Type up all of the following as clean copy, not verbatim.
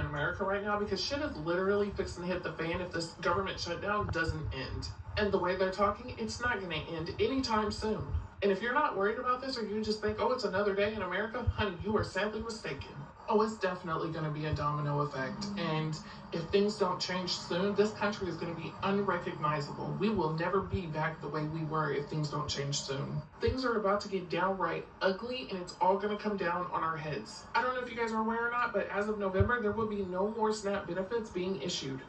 in America right now because shit is literally fixing to hit the fan if this government shutdown doesn't end. And the way they're talking, it's not going to end anytime soon. And if you're not worried about this, or you just think, oh, it's another day in America, honey, you are sadly mistaken. Oh, it's definitely going to be a domino effect. And if things don't change soon, this country is going to be unrecognizable. We will never be back the way we were if things don't change soon. Things are about to get downright ugly, and it's all going to come down on our heads. I don't know if you guys are aware or not, but as of November, there will be no more SNAP benefits being issued.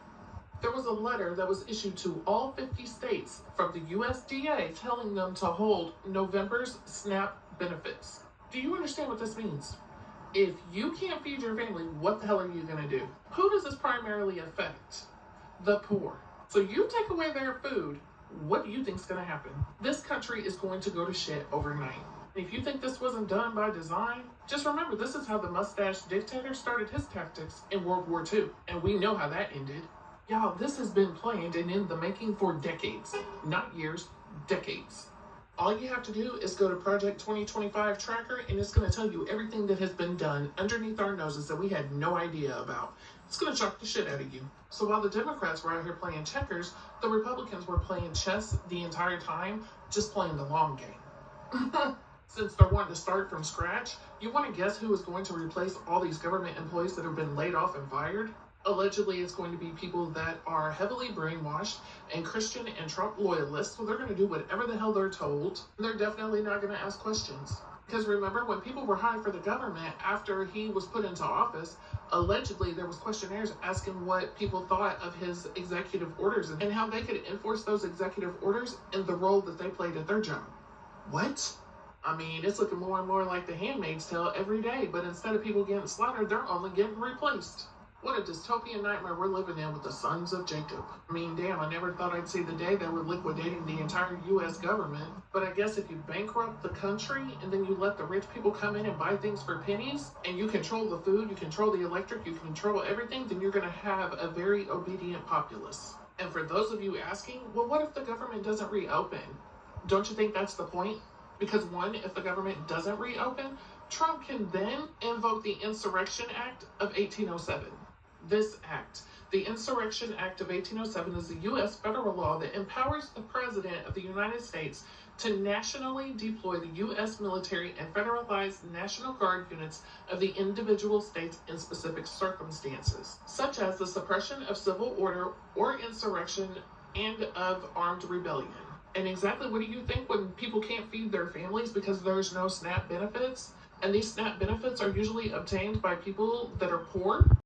There was a letter that was issued to all 50 states from the USDA telling them to hold November's SNAP benefits. Do you understand what this means? If you can't feed your family, what the hell are you going to do? Who does this primarily affect? The poor. So you take away their food, what do you think is going to happen? This country is going to go to shit overnight. If you think this wasn't done by design, just remember this is how the mustache dictator started his tactics in World War II, and we know how that ended. Y'all, this has been planned and in the making for decades. Not years, decades. All you have to do is go to Project 2025 Tracker, and it's going to tell you everything that has been done underneath our noses that we had no idea about. It's going to shock the shit out of you. So while the Democrats were out here playing checkers, the Republicans were playing chess the entire time, just playing the long game. Since they're wanting to start from scratch, you want to guess who is going to replace all these government employees that have been laid off and fired? Allegedly, it's going to be people that are heavily brainwashed and Christian and Trump loyalists, so they're going to do whatever the hell they're told. They're definitely not going to ask questions. Because remember, when people were hired for the government after he was put into office, allegedly there was questionnaires asking what people thought of his executive orders and how they could enforce those executive orders in the role that they played at their job. What? I mean, it's looking more and more like The Handmaid's Tale every day, but instead of people getting slaughtered, they're only getting replaced. What a dystopian nightmare we're living in with the sons of Jacob. I mean, damn, I never thought I'd see the day they were liquidating the entire U.S. government. But I guess if you bankrupt the country and then you let the rich people come in and buy things for pennies, and you control the food, you control the electric, you control everything, then you're going to have a very obedient populace. And for those of you asking, well, what if the government doesn't reopen? Don't you think that's the point? Because one, if the government doesn't reopen, Trump can then invoke the Insurrection Act of 1807. This act, the Insurrection Act of 1807, is a U.S. federal law that empowers the President of the United States to nationally deploy the U.S. military and federalized National Guard units of the individual states in specific circumstances, such as the suppression of civil order or insurrection and of armed rebellion. And exactly what do you think when people can't feed their families because there's no SNAP benefits? And these SNAP benefits are usually obtained by people that are poor.